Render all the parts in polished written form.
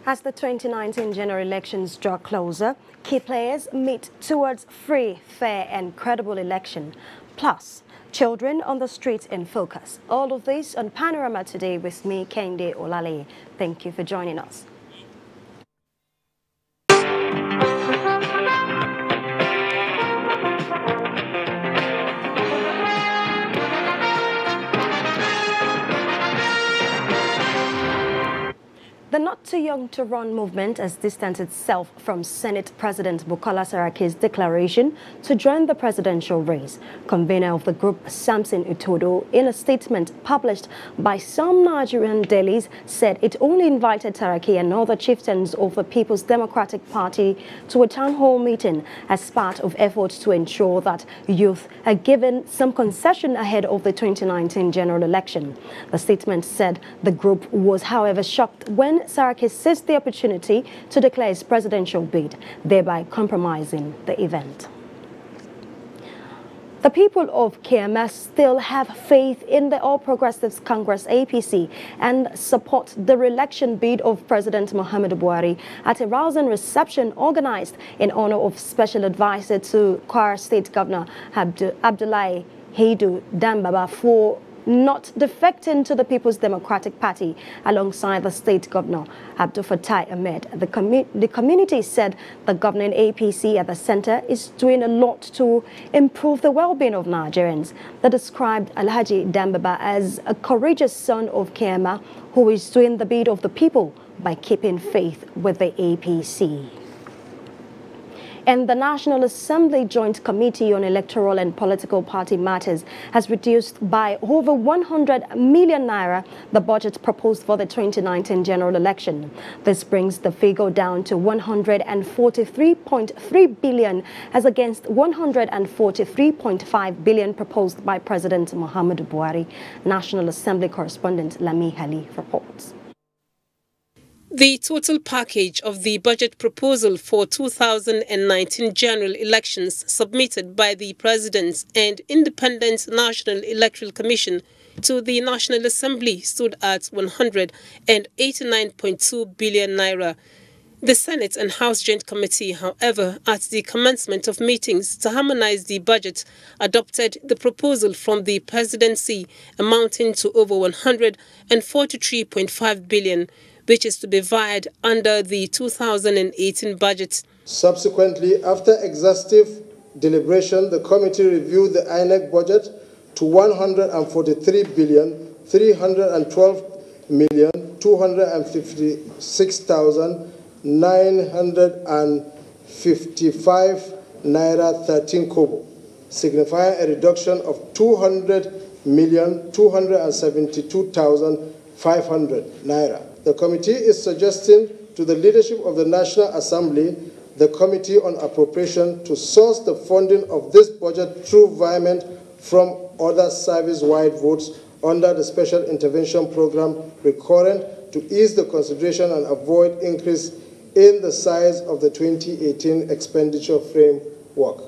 As the 2019 general elections draw closer, key players meet towards free, fair and credible election. Plus, children on the streets in focus. All of this on Panorama today with me, Kende Olale. Thank you for joining us. The Not Too Young to Run movement has distanced itself from Senate President Bukola Saraki's declaration to join the presidential race. Convener of the group, Samson Utodo, in a statement published by some Nigerian dailies, said it only invited Saraki and other chieftains of the People's Democratic Party to a town hall meeting as part of efforts to ensure that youth are given some concession ahead of the 2019 general election. The statement said the group was, however, shocked when Saraki seized the opportunity to declare his presidential bid, thereby compromising the event. The people of KMS still have faith in the All Progressives Congress APC and support the re-election bid of President Muhammadu Buhari at a rousing reception organized in honor of Special Advisor to Kwara State Governor Abdullahi Haidu Dambaba for not defecting to the People's Democratic Party alongside the state governor, Abdul Fattah Ahmed. The community said the governing APC at the center is doing a lot to improve the well-being of Nigerians. They described Alhaji Dambaba as a courageous son of Kema who is doing the bid of the people by keeping faith with the APC. And the National Assembly Joint Committee on Electoral and Political Party Matters has reduced by over 100 million naira the budget proposed for the 2019 general election. This brings the figure down to 143.3 billion as against 143.5 billion proposed by President Muhammadu Buhari. National Assembly correspondent Lami Hali reports. The total package of the budget proposal for 2019 general elections submitted by the President and Independent National Electoral Commission to the National Assembly stood at 189.2 billion naira. The Senate and House Joint Committee, however, at the commencement of meetings to harmonize the budget, adopted the proposal from the Presidency amounting to over 143.5 billion, which is to be vied under the 2018 budget. Subsequently, after exhaustive deliberation, the committee reviewed the INEC budget to 143,312,256,955 naira 13 kobo, signifying a reduction of 200,272,500 naira. The committee is suggesting to the leadership of the National Assembly, the Committee on Appropriation, to source the funding of this budget through virement from other service-wide votes under the Special Intervention Program recurrent to ease the consideration and avoid increase in the size of the 2018 expenditure framework.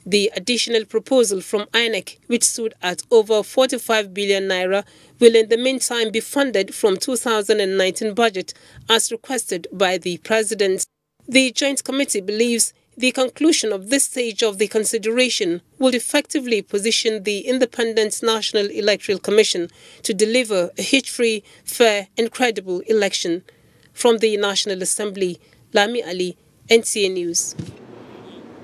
The additional proposal from INEC, which stood at over 45 billion naira, will in the meantime be funded from 2019 budget as requested by the President. The Joint Committee believes the conclusion of this stage of the consideration will effectively position the Independent National Electoral Commission to deliver a hitch-free, fair and credible election. From the National Assembly, Lami Ali, NTA News.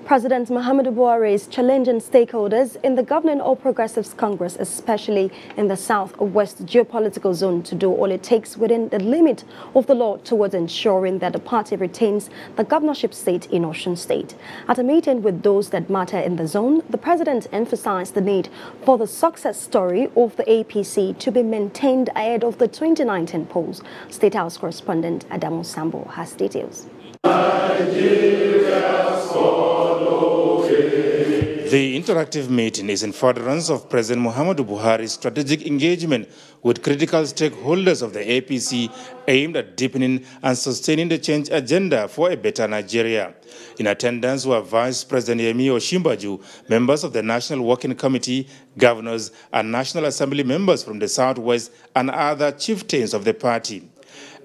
President Muhammadu Buhari is challenging stakeholders in the governing All Progressives Congress, especially in the southwest geopolitical zone, to do all it takes within the limit of the law towards ensuring that the party retains the governorship seat in Osun State. At a meeting with those that matter in the zone, the president emphasized the need for the success story of the APC to be maintained ahead of the 2019 polls. State House correspondent Adamu Sambo has details. The interactive meeting is in furtherance of President Muhammadu Buhari's strategic engagement with critical stakeholders of the APC aimed at deepening and sustaining the change agenda for a better Nigeria. In attendance were Vice President Yemi Oshimbaju, members of the National Working Committee, governors, and National Assembly members from the Southwest and other chieftains of the party.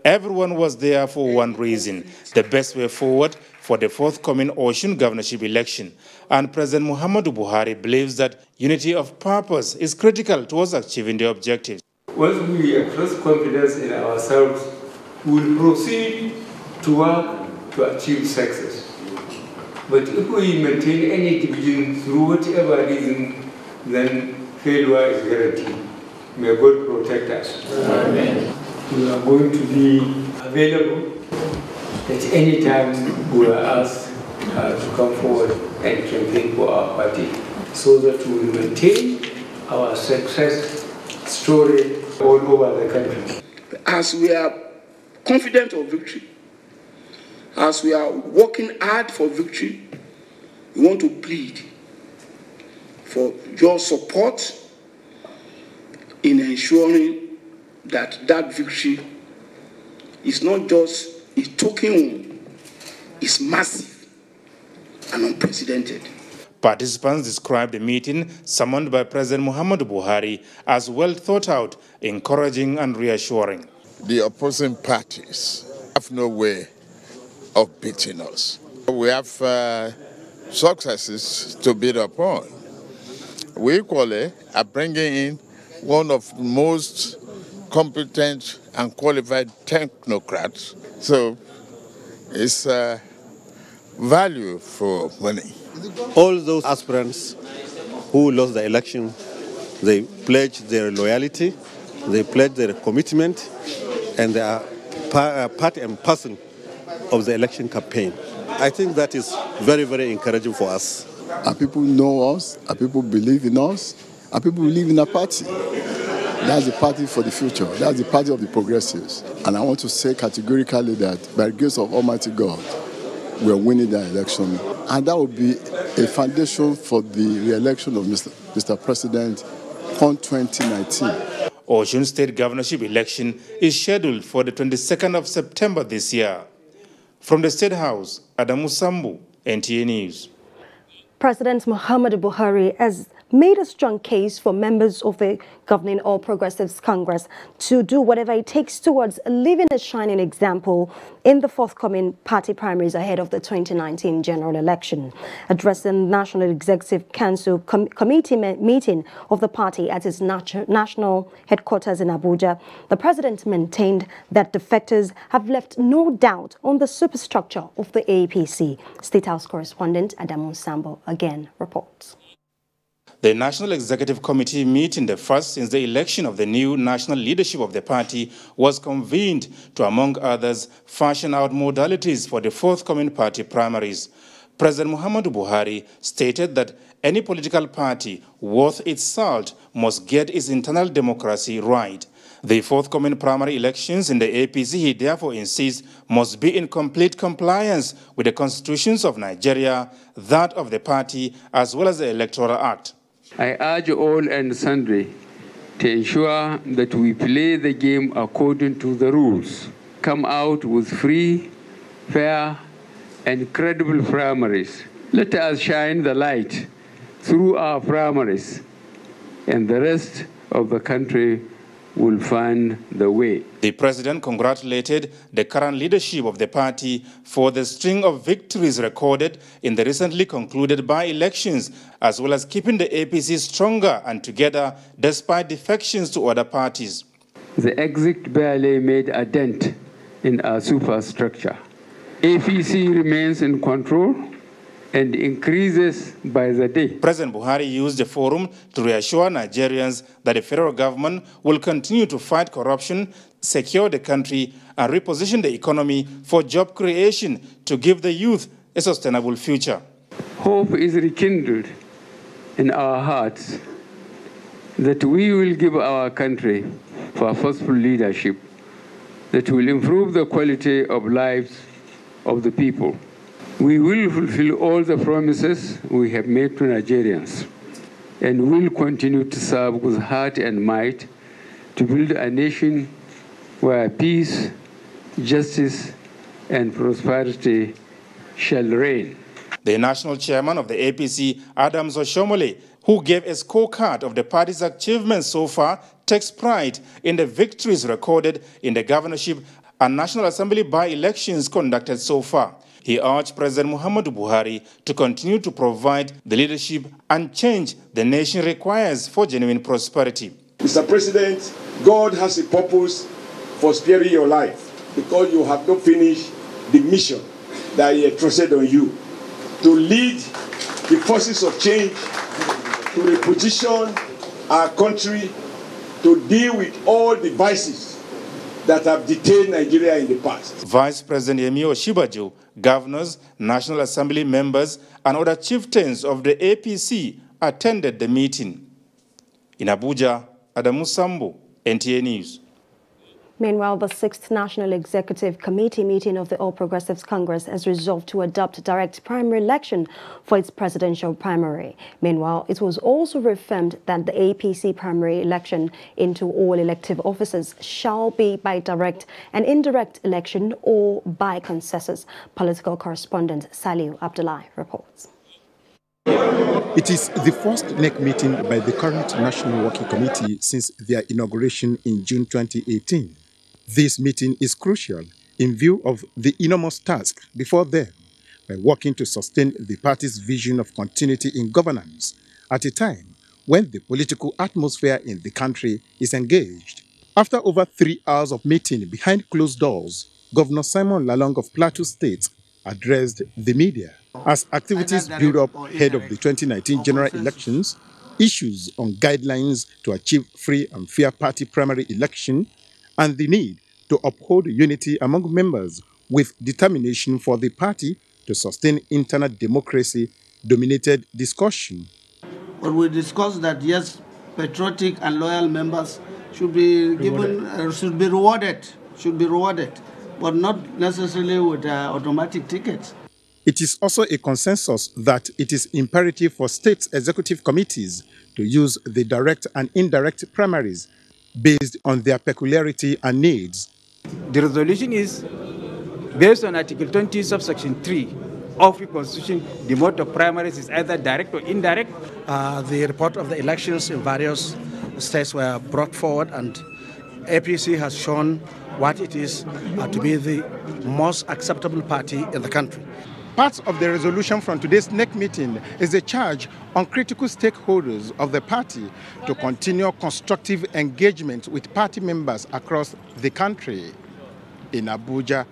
Everyone was there for one reason, the best way forward for the forthcoming Osun governorship election. And President Muhammadu Buhari believes that unity of purpose is critical towards achieving the objectives. Once we express confidence in ourselves, we will proceed to work to achieve success. But if we maintain any division through whatever reason, then failure is guaranteed. May God protect us. Amen. We are going to be available at any time we are asked to come forward and campaign for our party, so that we will maintain our success story all over the country. As we are confident of victory, as we are working hard for victory, we want to plead for your support in ensuring that that victory is not just a token one, it's massive and unprecedented. Participants described the meeting summoned by President Muhammadu Buhari as well thought out, encouraging and reassuring. The opposing parties have no way of beating us. We have successes to build upon. We equally are bringing in one of the most competent and qualified technocrats. So it's value for money. All those aspirants who lost the election, they pledged their loyalty, they pledged their commitment, and they are part and parcel of the election campaign. I think that is very, very encouraging for us. Our people know us, our people believe in us, our people believe in our party. That's the party for the future. That's the party of the progressives. And I want to say categorically that by the grace of Almighty God, we are winning the election. And that will be a foundation for the re-election of Mr. President on 2019. Osun State governorship election is scheduled for the 22nd of September this year. From the State House, Adamu Sambu, NTA News. President Muhammadu Buhari has made a strong case for members of the governing All Progressives Congress to do whatever it takes towards leaving a shining example in the forthcoming party primaries ahead of the 2019 general election. Addressing National Executive Council Committee meeting of the party at its national headquarters in Abuja, the president maintained that defectors have left no doubt on the superstructure of the APC. State House correspondent Adamu Sambo again reports. The National Executive Committee meeting, the first since the election of the new national leadership of the party, was convened to, among others, fashion out modalities for the forthcoming party primaries. President Muhammadu Buhari stated that any political party worth its salt must get its internal democracy right. The forthcoming primary elections in the APC, he therefore insists, must be in complete compliance with the constitutions of Nigeria, that of the party, as well as the Electoral Act. I urge all and sundry to ensure that we play the game according to the rules. Come out with free, fair, and credible primaries. Let us shine the light through our primaries, and the rest of the country will find the way. The president congratulated the current leadership of the party for the string of victories recorded in the recently concluded by-elections, as well as keeping the APC stronger and together despite defections to other parties. The exit barely made a dent in our superstructure. APC remains in control and increases by the day. President Buhari used the forum to reassure Nigerians that the federal government will continue to fight corruption, secure the country, and reposition the economy for job creation to give the youth a sustainable future. Hope is rekindled in our hearts that we will give our country purposeful leadership that will improve the quality of lives of the people. We will fulfill all the promises we have made to Nigerians and will continue to serve with heart and might to build a nation where peace, justice, and prosperity shall reign. The national chairman of the APC, Adams Oshomole, who gave a scorecard of the party's achievements so far, takes pride in the victories recorded in the governorship and National Assembly by-elections conducted so far. He urged President Muhammadu Buhari to continue to provide the leadership and change the nation requires for genuine prosperity. Mr. President, God has a purpose for sparing your life because you have not finished the mission that He entrusted on you to lead the forces of change, to reposition our country, to deal with all the vices that have detained Nigeria in the past. Vice President Yemi Osinbajo, governors, National Assembly members, and other chieftains of the APC attended the meeting. In Abuja, Adamu Sambo, NTA News. Meanwhile, the 6th National Executive Committee meeting of the All Progressives Congress has resolved to adopt direct primary election for its presidential primary. Meanwhile, it was also reaffirmed that the APC primary election into all elective offices shall be by direct and indirect election or by consensus. Political correspondent Saliu Abdullahi reports. It is the first NEC meeting by the current National Working Committee since their inauguration in June 2018. This meeting is crucial in view of the enormous task before them by working to sustain the party's vision of continuity in governance at a time when the political atmosphere in the country is engaged. After over 3 hours of meeting behind closed doors, Governor Simon Lalong of Plateau State addressed the media. As activities build up ahead of the 2019 general elections, issues on guidelines to achieve free and fair party primary election and the need to uphold unity among members with determination for the party to sustain internal democracy dominated discussion. But we discussed that yes, patriotic and loyal members should be given, should be rewarded, but not necessarily with automatic tickets. It is also a consensus that it is imperative for state executive committees to use the direct and indirect primaries based on their peculiarity and needs. The resolution is based on Article 20, subsection 3 of the Constitution. The mode of primaries is either direct or indirect. The report of the elections in various states were brought forward, and APC has shown what it is to be the most acceptable party in the country. Part of the resolution from today's NEC meeting is a charge on critical stakeholders of the party to continue constructive engagement with party members across the country. In Abuja,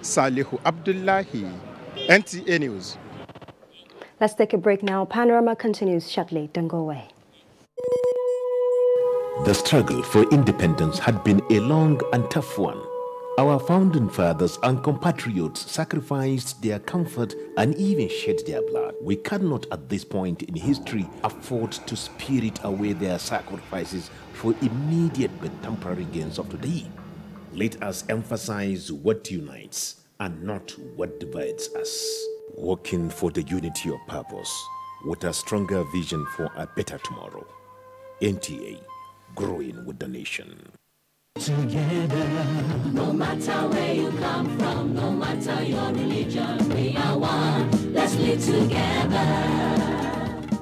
Salihu Abdullahi, NTA News. Let's take a break now. Panorama continues shortly. Don't go away. The struggle for independence had been a long and tough one. Our founding fathers and compatriots sacrificed their comfort and even shed their blood. We cannot at this point in history afford to spirit away their sacrifices for immediate but temporary gains of today. Let us emphasize what unites and not what divides us. Working for the unity of purpose with a stronger vision for a better tomorrow. NTA, growing with the nation. Together, no matter where you come from, no matter your religion, we are one. Let's live together.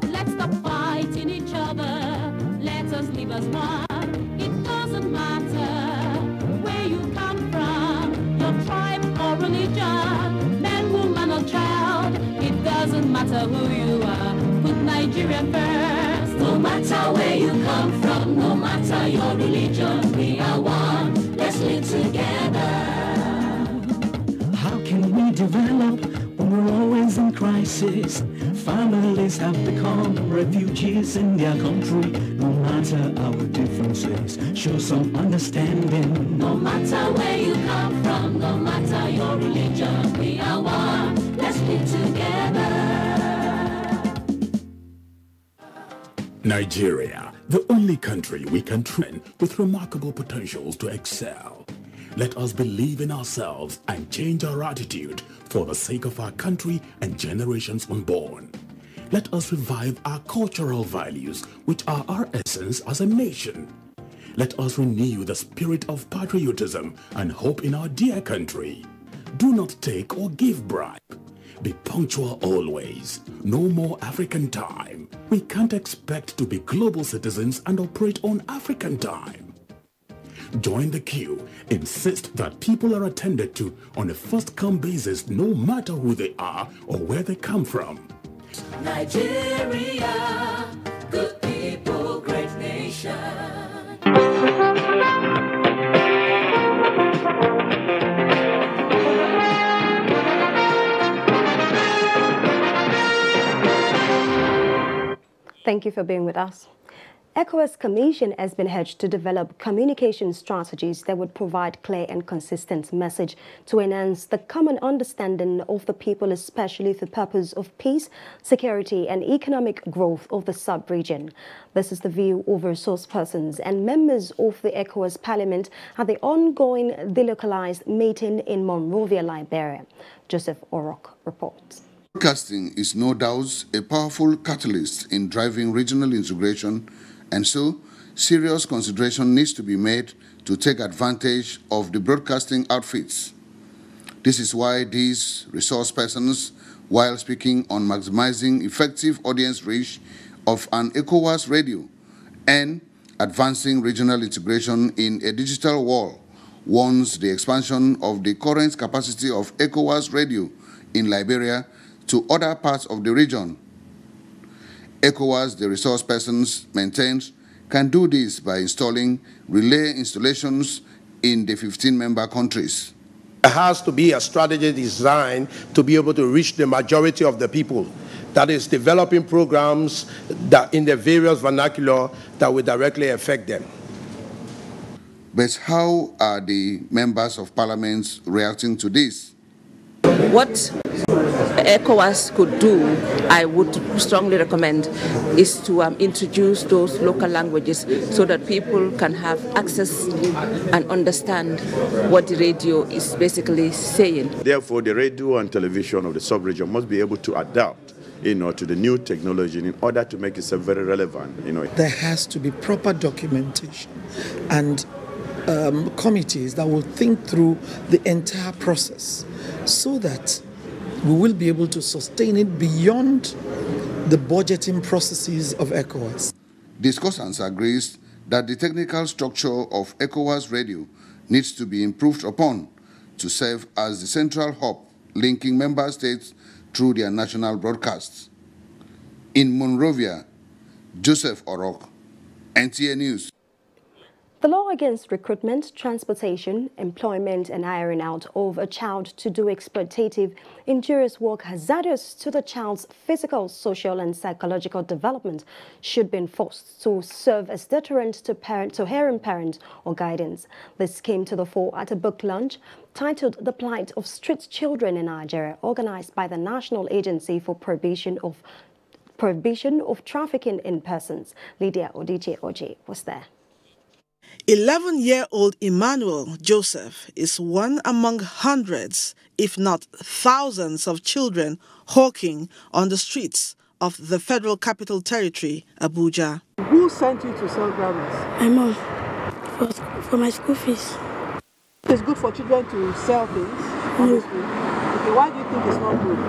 Let's stop fighting each other. Let us live as one. It doesn't matter where you come from, your tribe or religion, man, woman or child. It doesn't matter who you are. Put Nigeria first. No matter where you come from, no matter your religion, we are one. Let's live together. How can we develop when we're always in crisis? Families have become refugees in their country. No matter our differences, show some understanding. No matter where you come from, no matter your religion, we are one. Let's live together. Nigeria, the only country we can train with remarkable potentials to excel. Let us believe in ourselves and change our attitude for the sake of our country and generations unborn. Let us revive our cultural values, which are our essence as a nation. Let us renew the spirit of patriotism and hope in our dear country. Do not take or give bribe. Be punctual always. No more African time. We can't expect to be global citizens and operate on African time. Join the queue. Insist that people are attended to on a first-come basis, no matter who they are or where they come from. Nigeria, good people, great nation. Thank you for being with us. ECOWAS Commission has been urged to develop communication strategies that would provide clear and consistent message to enhance the common understanding of the people, especially for the purpose of peace, security and economic growth of the sub-region. This is the view of resource persons and members of the ECOWAS Parliament at the ongoing delocalized meeting in Monrovia, Liberia. Joseph Orok reports. Broadcasting is no doubt a powerful catalyst in driving regional integration, and so serious consideration needs to be made to take advantage of the broadcasting outfits. This is why these resource persons, while speaking on maximizing effective audience reach of an ECOWAS radio and advancing regional integration in a digital world, warns the expansion of the current capacity of ECOWAS radio in Liberia to other parts of the region. ECOWAS, the resource persons maintains, can do this by installing relay installations in the 15-member countries. There has to be a strategy designed to be able to reach the majority of the people. That is, developing programs that in the various vernacular that will directly affect them. But how are the members of parliament reacting to this? What ECOWAS could do, I would strongly recommend, is to introduce those local languages so that people can have access and understand what the radio is basically saying. Therefore, the radio and television of the sub-region must be able to adapt to the new technology in order to make itself very relevant. There has to be proper documentation and committees that will think through the entire process so that we will be able to sustain it beyond the budgeting processes of ECOWAS. Discussants agree that the technical structure of ECOWAS radio needs to be improved upon to serve as the central hub linking member states through their national broadcasts. In Monrovia, Joseph Orok, NTA News. The law against recruitment, transportation, employment and hiring out of a child to do exploitative, injurious work hazardous to the child's physical, social and psychological development should be enforced to serve as deterrent to erring parents or guidance. This came to the fore at a book launch titled The Plight of Street Children in Nigeria, organized by the National Agency for Prohibition of Trafficking in Persons. Lydia Odije-Oje was there. 11-year-old Emmanuel Joseph is one among hundreds, if not thousands, of children hawking on the streets of the Federal Capital Territory, Abuja. Who sent you to sell grammars? My mom, for my school fees. It's good for children to sell things? No. Okay, why do you think it's not good?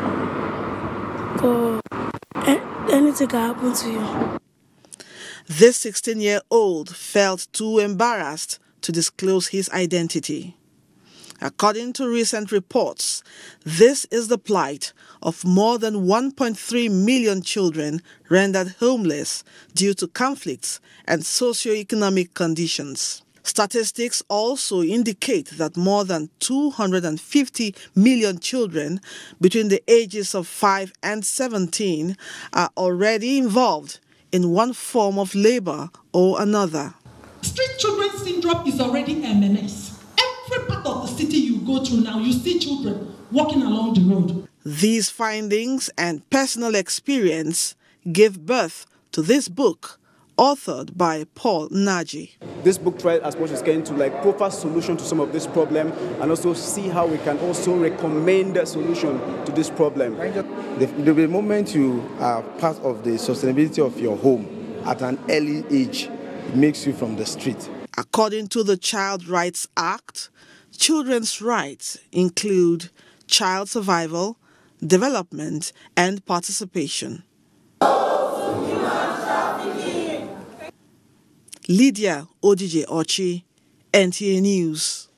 Because anything can happen to you. This 16-year-old felt too embarrassed to disclose his identity. According to recent reports, this is the plight of more than 1.3 million children rendered homeless due to conflicts and socio-economic conditions. Statistics also indicate that more than 250 million children between the ages of 5 and 17 are already involved in one form of labor or another. Street children syndrome is already a menace. Every part of the city you go through now, you see children walking along the road. These findings and personal experience gave birth to this book, authored by Paul Naji. This book tries as much as can to proper solution to some of this problem and also see how we can also recommend a solution to this problem. The moment you are part of the sustainability of your home at an early age, it makes you from the street. According to the Child Rights Act, children's rights include child survival, development, and participation. Lydia Odije-Oche, NTA News.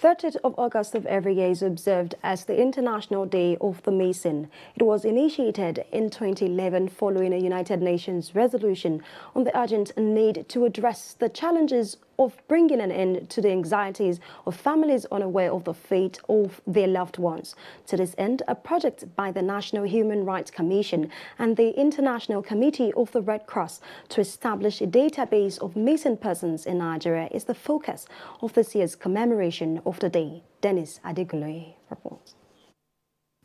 30th of August of every year is observed as the International Day of the Mason. It was initiated in 2011 following a United Nations resolution on the urgent need to address the challenges of bringing an end to the anxieties of families unaware of the fate of their loved ones. To this end, a project by the National Human Rights Commission and the International Committee of the Red Cross to establish a database of missing persons in Nigeria is the focus of this year's commemoration of the day. Dennis Adegunloye reports.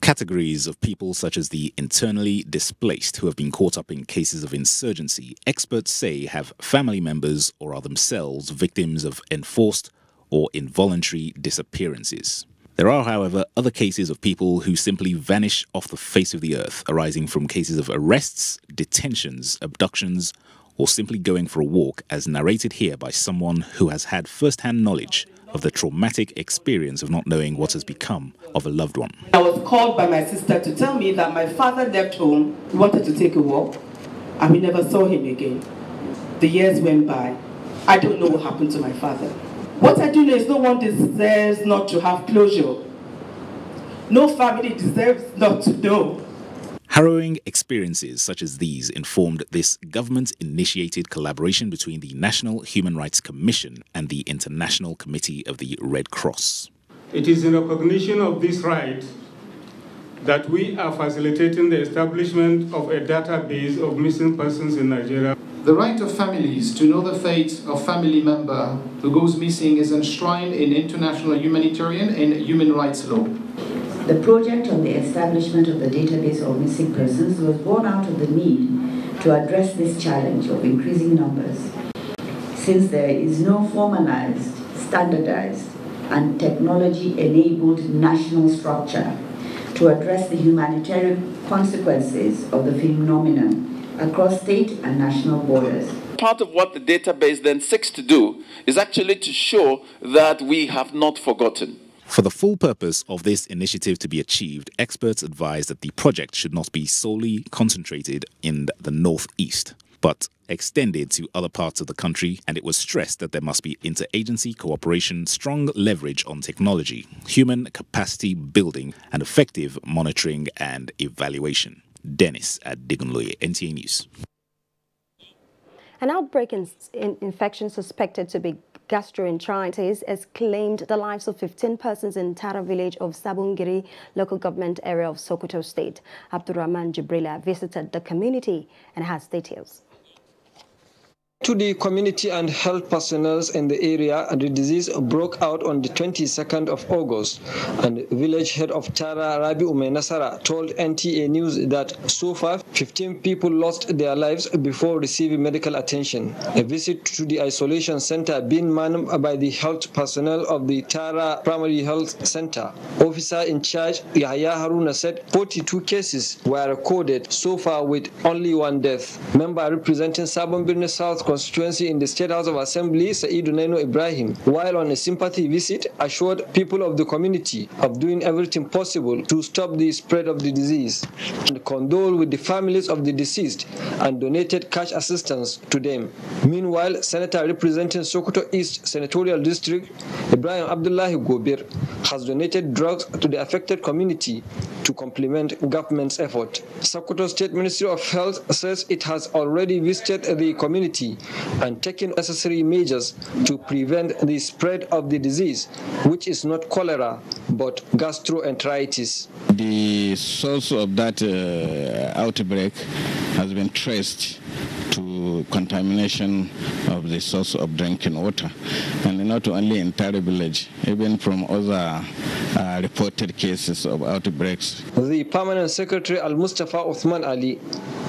Categories of people such as the internally displaced who have been caught up in cases of insurgency, experts say have family members or are themselves victims of enforced or involuntary disappearances. There are, however, other cases of people who simply vanish off the face of the earth, arising from cases of arrests, detentions, abductions, or simply going for a walk, as narrated here by someone who has had first-hand knowledge of the traumatic experience of not knowing what has become of a loved one. I was called by my sister to tell me that my father left home, he wanted to take a walk, and we never saw him again. The years went by. I don't know what happened to my father. What I do know is no one deserves not to have closure. No family deserves not to know. Harrowing experiences such as these informed this government-initiated collaboration between the National Human Rights Commission and the International Committee of the Red Cross. It is in recognition of this right that we are facilitating the establishment of a database of missing persons in Nigeria. The right of families to know the fate of family member who goes missing is enshrined in international humanitarian and human rights law. The project on the establishment of the database of missing persons was born out of the need to address this challenge of increasing numbers, since there is no formalized, standardized, and technology-enabled national structure to address the humanitarian consequences of the phenomenon across state and national borders. Part of what the database then seeks to do is actually to show that we have not forgotten. For the full purpose of this initiative to be achieved, experts advise that the project should not be solely concentrated in the northeast, but extended to other parts of the country, and it was stressed that there must be interagency cooperation, strong leverage on technology, human capacity building, and effective monitoring and evaluation. Dennis Adegunloye, NTA News. An outbreak in infection suspected to be gastroenteritis has claimed the lives of 15 persons in Tara village of Sabungiri local government area of Sokoto State. Abdurrahman Jibrila visited the community and has details. To the community and health personnel in the area, the disease broke out on the 22nd of August, and village head of Tara, Rabi Ume Nasara, told NTA News that so far 15 people lost their lives before receiving medical attention. A visit to the isolation center being manned by the health personnel of the Tara Primary Health Center. Officer in charge, Yahya Haruna, said 42 cases were recorded so far with only one death. Member representing Sabon South constituency in the State House of Assembly, Saidu Naino Ibrahim, while on a sympathy visit, assured people of the community of doing everything possible to stop the spread of the disease, and condoled with the families of the deceased and donated cash assistance to them. Meanwhile, Senator representing Sokoto East Senatorial District, Ibrahim Abdullahi Gobir, has donated drugs to the affected community to complement government's effort. Sokoto State Ministry of Health says it has already visited the community and taken necessary measures to prevent the spread of the disease, which is not cholera but gastroenteritis. The source of that outbreak has been traced to contamination of the source of drinking water, and not only in Tari village, even from other reported cases of outbreaks. The Permanent Secretary Al-Mustafa Uthman Ali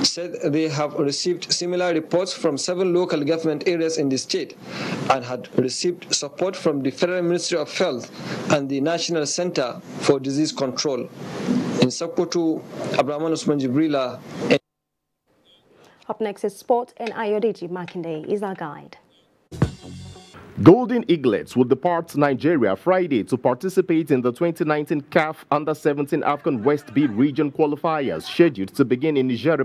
said they have received similar reports from 7 local government areas in the state and had received support from the Federal Ministry of Health and the National Center for Disease Control. In Sokoto, Abrahman Usman Jibrila. Up next is sport, and Ayodeji Makinde is our guide. Golden Eaglets will depart Nigeria Friday to participate in the 2019 CAF Under-17 AFCON West B region qualifiers scheduled to begin in Nigeria.